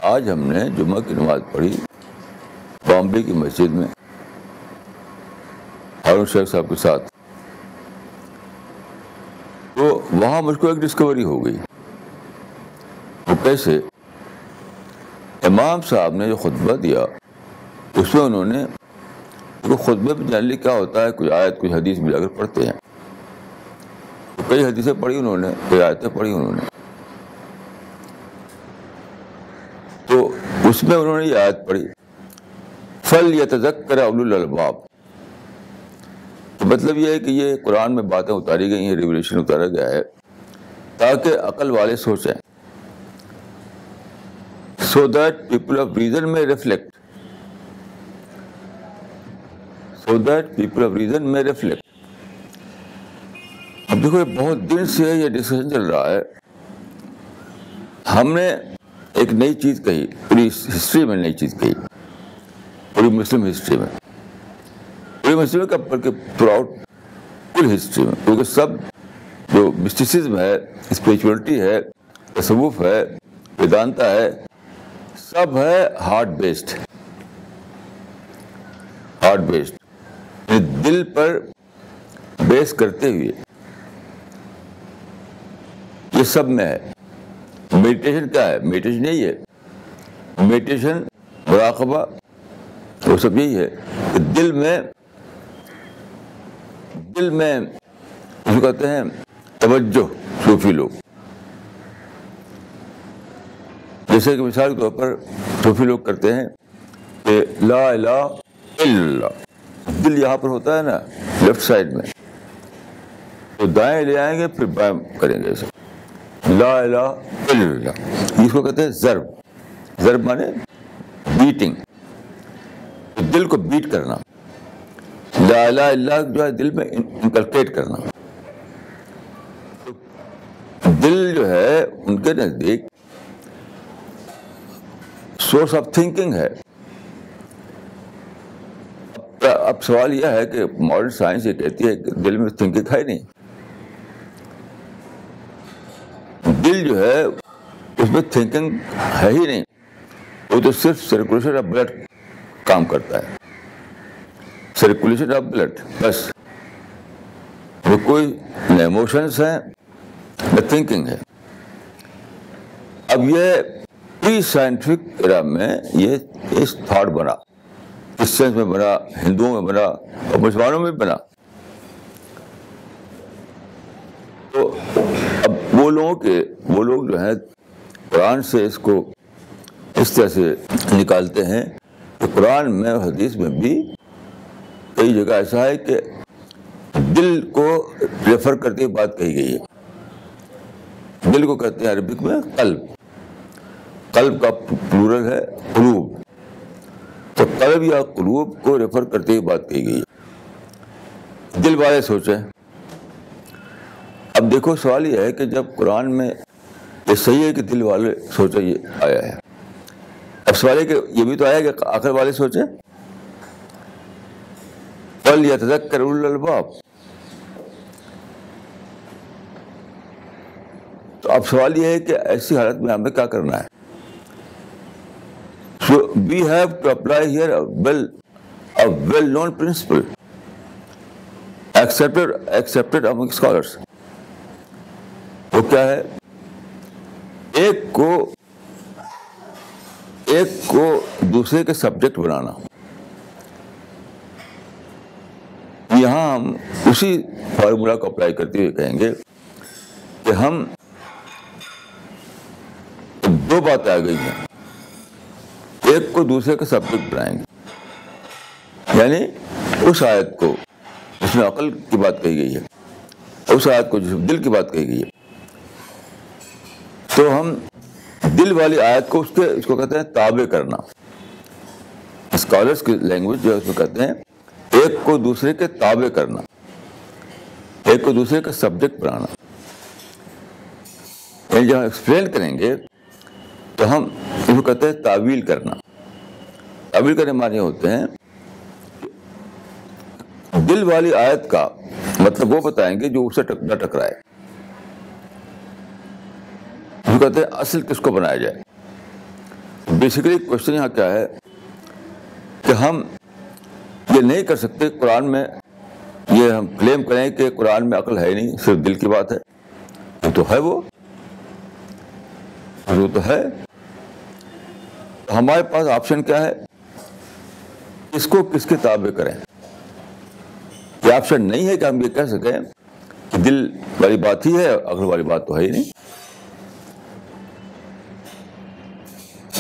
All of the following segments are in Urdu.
آج ہم نے جمعہ کی نماز پڑھی بامبے کی مسجد میں ہارون شیخ صاحب کے ساتھ. تو وہاں مجھ کو ایک ڈسکوری ہو گئی. وہ کیسے؟ امام صاحب نے جو خطبہ دیا اس میں انہوں نے خطبے پہ جنرلی کیا ہوتا ہے، کوئی آیت کوئی حدیث ملا کر پڑھتے ہیں. تو کئی حدیثیں پڑھی انہوں نے، کئی آیتیں پڑھی انہوں نے. تو اس میں انہوں نے یہ آیت پڑھی فَلْيَتَذَكَّرَ أُولُو الْأَلْبَابِ. تو مطلب یہ ہے کہ یہ قرآن میں باتیں اتاری گئی ہیں، ریولیشن اتارا گیا ہے تاکہ عقل والے سوچیں. So that people of reason may reflect. So that people of reason may reflect. اب دیکھو یہ بہت دن سے یہ ڈسکشن چل رہا ہے. ہم نے ایک نئی چیز کہی، پوری ہسٹری میں نئی چیز کہی، پوری مسلم ہسٹری میں، پوری مسلم کا بلکہ تھرو آؤٹ کل ہسٹری میں، کیونکہ سب جو مسٹیسزم ہے، اسپریچولیٹی ہے، تصوف ہے، ویدانتا ہے، سب ہے ہارٹ بیسڈ. ہارٹ بیسڈ دل پر بیس کرتے ہوئے یہ سب میں ہے. میڈیٹیشن کیا ہے؟ میڈیٹیشن یہی ہے، میڈیٹیشن مراقبہ وہ سب یہی ہے کہ دل میں اس کو کہتے ہیں توجہ. صوفی لوگ جیسے کہ مثال کے طور پر صوفی لوگ کرتے ہیں کہ لا الہ الا اللہ، دل یہاں پر ہوتا ہے نا لیفٹ سائڈ میں، تو دائیں لے آئیں گے پھر بائیں کریں گے. ایسے لا الہ الا اللہ، اس کو کہتے ہیں ضرب. ضرب مانے بیٹنگ، دل کو بیٹ کرنا. لا الہ الا اللہ جو ہے دل میں انکلکیٹ کرنا. دل جو ہے ان کے نزدیک سورس آف تھنکنگ ہے. اب سوال یہ ہے کہ ماڈرن سائنس یہ کہتی ہے کہ دل میں تھنکنگ ہے نہیں. دل جو ہے اس میں تھنکنگ ہے ہی نہیں، وہ تو صرف سرکولیشن آف بلڈ کام کرتا ہے. سرکولیشن آف بلڈ بس. وہ کوئی نہ ایموشنس ہیں نہ تھنکنگ ہے. اب یہ پری سائنٹیفک ایرا میں یہ اس تھاٹ بنا، کرسچنس میں بنا، ہندوؤں میں بنا اور مسلمانوں میں بھی بنا. تو اب وہ لوگ جو ہیں قرآن سے اس کو اس طرح سے نکالتے ہیں کہ قرآن میں اور حدیث میں بھی کئی جگہ ایسا ہے کہ دل کو ریفر کرتے ہوئے بات کہی گئی ہے. دل کو کہتے ہیں عربک میں قلب. قلب کا پلورل ہے قلوب. تو قلب یا قلوب کو ریفر کرتے ہوئے بات کہی گئی ہے. دل والے سوچیں. اب دیکھو سوال یہ ہے کہ جب قرآن میں یہ صحیح ہے کہ دل والے سوچیں یہ آیا ہے، اب سوال ہے کہ یہ بھی تو آیا کہ عقل والے سوچیں. فَلْيَتَذَكَّرْ أُولُو الْأَلْبَابِ. تو اب سوال یہ ہے کہ ایسی حالت میں ہمیں کیا کرنا ہے. So we have to apply here a well-known principle, accepted among scholars. وہ کیا ہے؟ ایک کو دوسرے کے سبجیکٹ بنانا. یہاں ہم اسی فارمولا کو اپلائی کرتے ہوئے کہیں گے کہ ہم دو باتیں آ گئی ہیں، ایک کو دوسرے کا سبجیکٹ بنائیں گے. یعنی اس آیت کو جس میں عقل کی بات کہی گئی ہے، اس آیت کو جس میں دل کی بات کہی گئی ہے، تو ہم دل والی آیت کو اس کو کہتے ہیں تابع کرنا. اسکالرس کی لینگویج جو ہے اس میں کہتے ہیں ایک کو دوسرے کے تابع کرنا، ایک کو دوسرے کا سبجیکٹ بنانا. یعنی جب ہم ایکسپلین کریں گے تو ہم اس کو کہتے ہیں تعویل کرنا. تعویل کرنے معنی ہوتے ہیں دل والی آیت کا مطلب وہ بتائیں گے جو اسے نہ ٹکرائے. جو کہتے ہیں اصل کس کو بنایا جائے. بیسیکلی کوشچن یہاں کیا ہے کہ ہم یہ نہیں کر سکتے قرآن میں یہ ہم کلیم کریں کہ قرآن میں عقل ہے نہیں, صرف دل کی بات ہے. وہ تو ہے, وہ تو ہے. ہمارے پاس آپشن کیا ہے, اس کو کس کے تابع کریں. یہ آپشن نہیں ہے کہ ہم یہ کہہ سکیں کہ دل والی بات ہی ہے, عقل والی بات تو ہے ہی نہیں.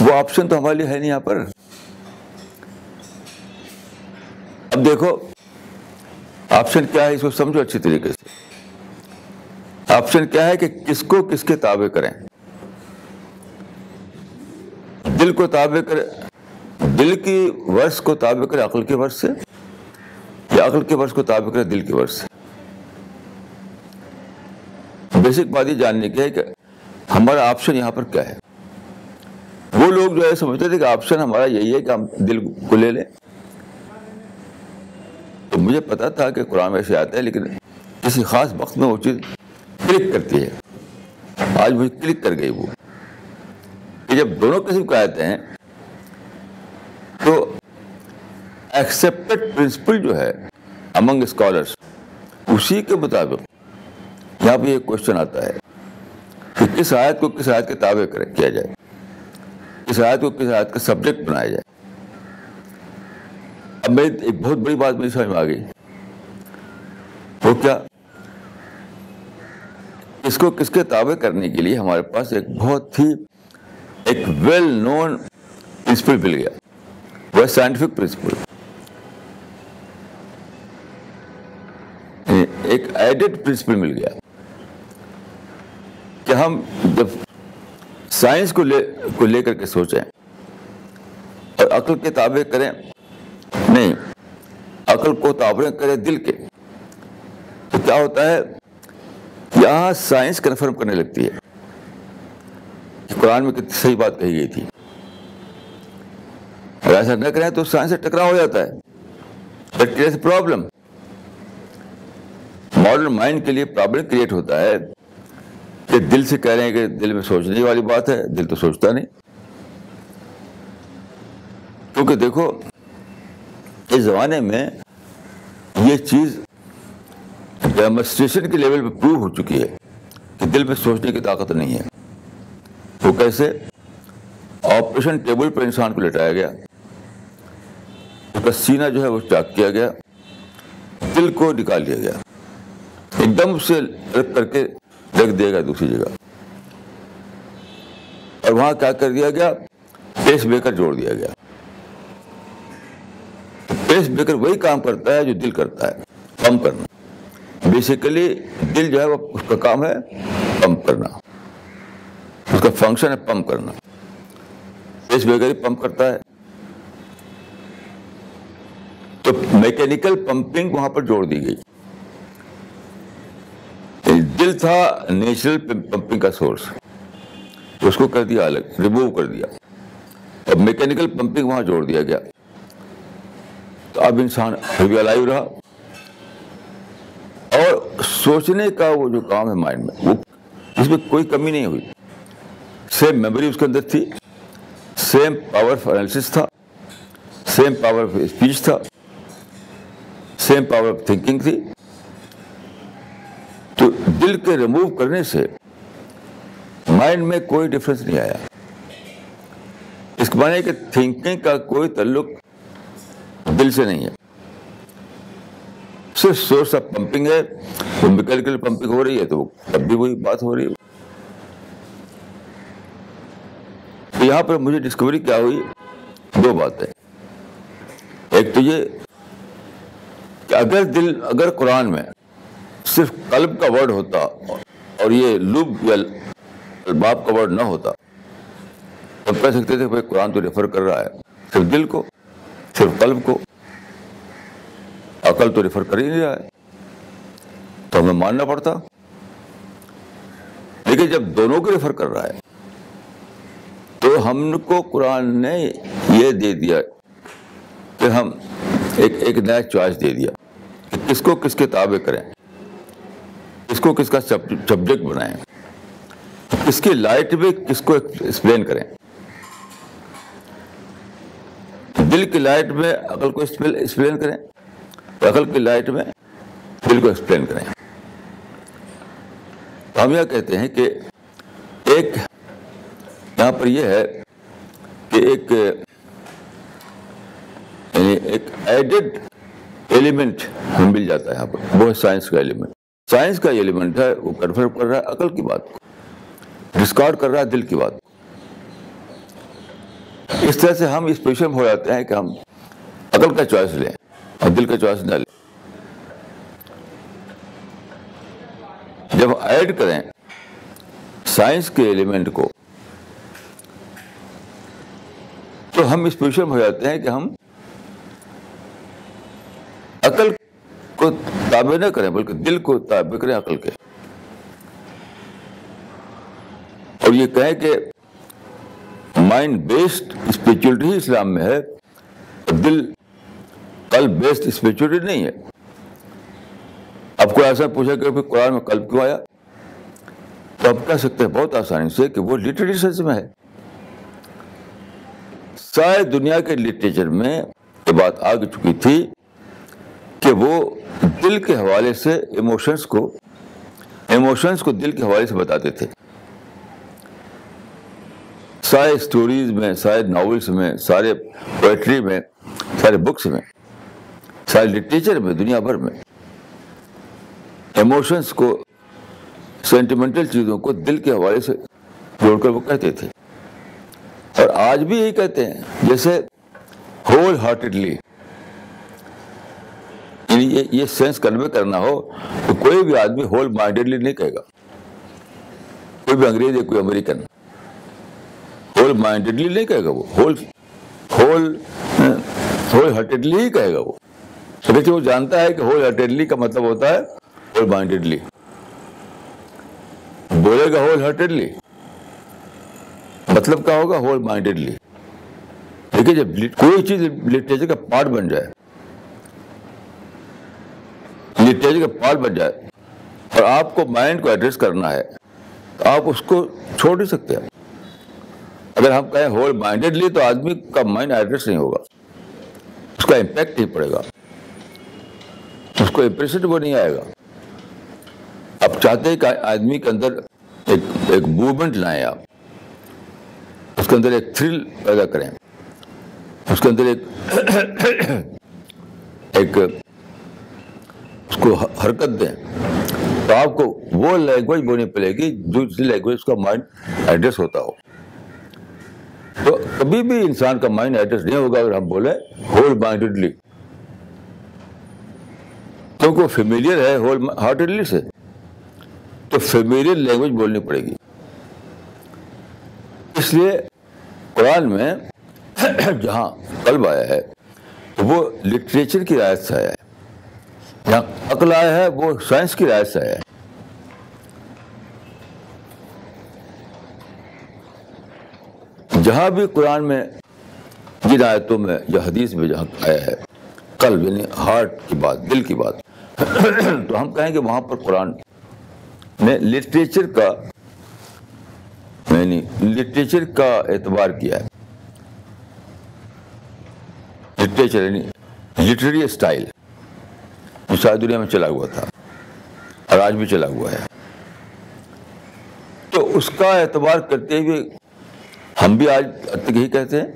وہ آپشن تو ہمارے لیے ہے نہیں یہاں پر. اب دیکھو آپشن کیا ہے, اس کو سمجھو اچھی طریقے سے. آپشن کیا ہے کہ کس کو کس کے تابع کریں. دل کو تابع کرے, دل کی ورس کو تابع کرے عقل کے ورس سے, یا عقل کے ورس کو تابع کرے دل کے ورس سے. بیسک بات یہ جاننے کی ہے کہ ہمارا آپشن یہاں پر کیا ہے. وہ لوگ جو ہے سمجھتے تھے کہ آپشن ہمارا یہی ہے کہ ہم دل کو لے لیں. تو مجھے پتا تھا کہ قرآن میں ایسے آتا ہے, لیکن کسی خاص وقت میں وہ چیز کلک کرتی ہے. آج مجھے کلک کر گئی وہ کہ جب دونوں قسم کے آتے ہیں تو ایکسیپٹڈ پرنسپل جو ہے امنگ اسکالرس, اسی کے مطابق یہاں پہ یہ کوشچن آتا ہے کہ کس آیت کو کس آیت کے تابع کیا جائے, کس آیت کو کس آیت کا سبجیکٹ بنایا جائے. اب میں ایک بہت بڑی بات مجھے سمجھ میں آ گئی. وہ کیا, اس کو کس کے تابع کرنے کے لیے ہمارے پاس ایک بہت ہی ایک ویل نون پرنسپل مل گیا. وہ سائنٹیفک پرنسپل, ایک ایڈڈ پرنسپل مل گیا کہ ہم جب سائنس کو لے کر کے سوچیں اور عقل کے تابع کریں, نہیں عقل کو تابع کریں دل کے, تو کیا ہوتا ہے, یہاں سائنس کنفرم کرنے لگتی ہے کہ قرآن میں کتنی صحیح بات کہی گئی تھی. اگر ایسا نہ کریں تو سائنس سے ٹکراؤ ہو جاتا ہے. That creates a problem. Modern mind کے لیے پرابلم کریٹ ہوتا ہے کہ دل سے کہہ رہے ہیں کہ دل میں سوچنے والی بات ہے, دل تو سوچتا نہیں. کیونکہ دیکھو اس زمانے میں یہ چیز ڈیمونسٹریشن کے لیول پہ پروو ہو چکی ہے کہ دل میں سوچنے کی طاقت نہیں ہے. وہ کیسے, آپریشن ٹیبل پر انسان کو لٹایا گیا, اس کا سینہ جو ہے وہ چاک کیا گیا, دل کو نکال لیا گیا, ایک دم سے رکھ کر کے رکھ دیا گیا دوسری جگہ, اور وہاں کیا کر دیا گیا, پیس میکر جوڑ دیا گیا. پیس میکر وہی کام کرتا ہے جو دل کرتا ہے, پمپ کرنا. بیسیکلی دل جو ہے وہ اس کا کام ہے پمپ کرنا, اس کا فنکشن ہے پمپ کرنا. پیس میکر ہی پمپ کرتا ہے. تو میکینیکل پمپنگ وہاں پر جوڑ دی گئی. دل تھا نیچرل پمپنگ کا سورس, اس کو کر دیا الگ, ریموو کر دیا, اور میکینیکل پمپنگ وہاں جوڑ دیا گیا. تو اب انسان پھر بھی الائیو رہا, اور سوچنے کا وہ جو کام ہے مائنڈ میں, وہ اس میں کوئی کمی نہیں ہوئی. سیم میموری اس کے اندر تھی, سیم پاور آف انالیسس تھا, سیم پاور آف اسپیچ تھا, سیم پاور آف تھنکنگ تھی. تو دل کے ریموو کرنے سے مائنڈ میں کوئی ڈفرنس نہیں آیا. اس کے معنی کہ تھنکنگ کا کوئی تعلق دل سے نہیں ہے, صرف سورس آف پمپنگ ہے. وہ میکینیکل پمپنگ ہو رہی ہے تو اب بھی وہی بات ہو رہی ہے. تو یہاں پر مجھے ڈسکوری کیا ہوئی, دو باتیں. ایک تو یہ کہ اگر قرآن میں صرف قلب کا ورڈ ہوتا اور یہ لب یا الباب کا ورڈ نہ ہوتا, تو کہہ سکتے تھے بھائی قرآن تو ریفر کر رہا ہے صرف دل کو, صرف قلب کو, عقل تو ریفر کر ہی نہیں رہا ہے, تو ہمیں ماننا پڑتا. لیکن جب دونوں کو ریفر کر رہا ہے تو ہم کو قرآن نے یہ دے دیا کہ ہم ایک نیا چوائس دے دیا کہ کس کو کس کے تابع کریں، کس کو کس کا سبجیکٹ بنائیں، کس کی لائٹ میں کس کو ایکسپلین کریں. دل کی لائٹ میں عقل کو ایکسپلین کریں، عقل کی لائٹ میں دل کو ایکسپلین کریں. تو ہم یہ کہتے ہیں کہ ایک یہاں پر یہ ہے کہ ایک ایڈڈ ایلیمنٹ ہمیں مل جاتا ہے یہاں پر، وہ ہے سائنس کا ایلیمنٹ. سائنس کا ایلیمنٹ ہے وہ کنفرم کر رہا ہے عقل کی بات کو، ڈسکارڈ کر رہا ہے دل کی بات کو. اس طرح سے ہم اس پوزیشن میں ہو جاتے ہیں کہ ہم عقل کا چوائس لیں اور دل کا چوائس نہ لیں. جب ایڈ کریں سائنس کے ایلیمنٹ کو تو ہم اس پوزیشن میں ہو جاتے ہیں کہ ہم عقل کو تابع نہ کریں بلکہ دل کو تابع کریں عقل کے، اور یہ کہیں کہ مائنڈ بیسڈ اسپرچولیٹی ہی اسلام میں ہے، دل قلب بیسڈ اسپرچولیٹی نہیں ہے. اب کوئی ایسا پوچھا کہ قرآن میں قلب کیوں آیا، تو آپ کہہ سکتے ہیں بہت آسانی سے کہ وہ لٹریچر سینس میں ہے. ساری دنیا کے لٹریچر میں یہ بات آ چکی تھی کہ وہ دل کے حوالے سے ایموشنس کو دل کے حوالے سے بتاتے تھے. سارے اسٹوریز میں، سارے ناولس میں، سارے پوئٹری میں، سارے بکس میں، سارے لٹریچر میں، دنیا بھر میں ایموشنس کو، سینٹیمنٹل چیزوں کو دل کے حوالے سے جوڑ کر وہ کہتے تھے. اور آج بھی یہی کہتے ہیں، جیسے ہول ہارٹیڈلی، یعنی یہ سینس کنوے کرنا ہو تو کوئی بھی آدمی ہول مائنڈیڈلی نہیں کہے گا. کوئی بھی انگریز یا کوئی امریکن ہول مائنڈیڈلی نہیں کہے گا، وہ ہول ہارٹیڈلی ہی کہے گا. وہ لیکن وہ جانتا ہے کہ ہول ہارٹیڈلی کا مطلب ہوتا ہے ہول مائنڈیڈلی. بولے گا ہول ہارٹیڈلی، مطلب کیا ہوگا ہول مائنڈیڈلی. لیکن جب کوئی چیز لٹریچر کا پارٹ بن جائے، اور آپ کو مائنڈ کو ایڈریس کرنا ہے تو آپ اس کو چھوڑ نہیں سکتے. اگر ہم کہیں ہول مائنڈیڈلی تو آدمی کا مائنڈ ایڈریس نہیں ہوگا، اس کا امپیکٹ نہیں پڑے گا، اس کو امپریشن وہ نہیں آئے گا. آپ چاہتے ہیں کہ آدمی کے اندر ایک موومنٹ لائیں، آپ اس کے اندر ایک تھرل پیدا کریں، اس کے اندر ایک اس کو حرکت دیں، تو آپ کو وہ لینگویج بولنی پڑے گی جو لینگویج کا مائنڈ ایڈریس ہوتا ہو. تو کبھی بھی انسان کا مائنڈ ایڈریس نہیں ہوگا اگر ہم بولیں ہول مائنڈیڈلی، کیونکہ وہ فیملیئر ہے ہول ہارٹیڈلی سے، تو فیملیئر لینگویج بولنی پڑے گی. اس لیے قرآن میں جہاں قلب آیا ہے تو وہ لٹریچر کی رعایت سے آیا ہے، جہاں عقل آیا ہے وہ سائنس کی رعایت سے آیا ہے. جہاں بھی قرآن میں جن آیتوں میں یا حدیث میں جہاں آیا ہے قلب یعنی ہارٹ کی بات، دل کی بات، تو ہم کہیں گے وہاں پر قرآن نے لٹریچر کا اعتبار کیا ہے. لٹریچر یعنی لٹریری اسٹائل جو ساری دنیا میں چلا ہوا تھا اور آج بھی چلا ہوا ہے. تو اس کا اعتبار کرتے ہوئے ہم بھی آج تک یہی کہتے ہیں.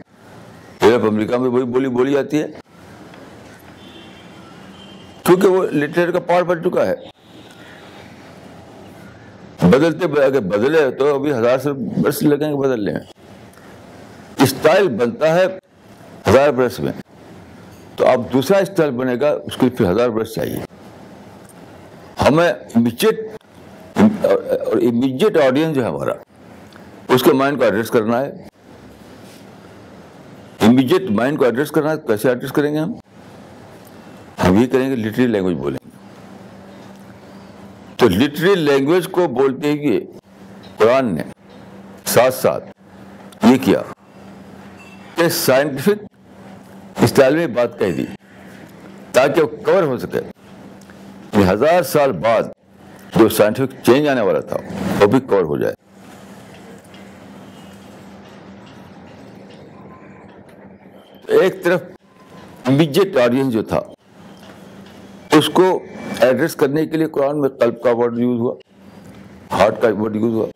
یورپ امریکہ میں وہی بولی بولی جاتی ہے کیونکہ وہ لٹریچر کا پارٹ بن چکا ہے. اگر بدلے تو ابھی 1000 برس لگیں گے بدلنے میں. اسٹائل بنتا ہے 1000 برس میں، تو اب دوسرا اسٹائل بنے گا اس کے لیے پھر 1000 برس چاہیے. ہمیں امیجیٹ آڈینس جو ہے ہمارا، اس کے مائنڈ کو ایڈریس کرنا ہے. امیجیٹ مائنڈ کو ایڈریس کرنا ہے. کیسے ایڈریس کریں گے ہم یہ کریں گے لٹری لینگویج بولیں گے. تو لٹری لینگویج کو بولتے ہوئے قرآن نے ساتھ ساتھ یہ کیا کہ سائنٹیفک اسٹائل میں بات کہہ دی تاکہ وہ کور ہو سکے. 1000 سال بعد جو سائنٹیفک چینج آنے والا تھا وہ بھی کور ہو جائے. ایک طرف امیجیٹ آڈینس جو تھا اس کو ایڈریس کرنے کے لیے قرآن میں قلب کا ورڈ یوز ہوا, ہارٹ کا ورڈ یوز ہوا.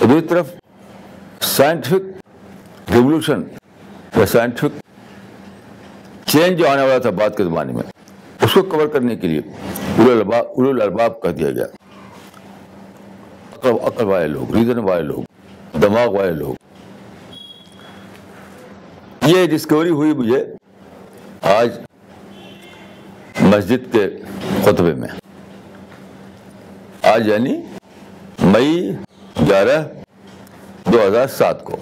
دوسری طرف سائنٹیفک ریولیوشن یا سائنٹیفک چینج جو آنے والا تھا بعد کے زمانے میں, اس کو کور کرنے کے لیے اولو الالباب کہہ دیا گیا. عقل والے لوگ, ریزن والے لوگ, دماغ والے لوگ. یہ ڈسکوری ہوئی مجھے آج مسجد کے خطبے میں, آج یعنی مئی 11, 2007 کو.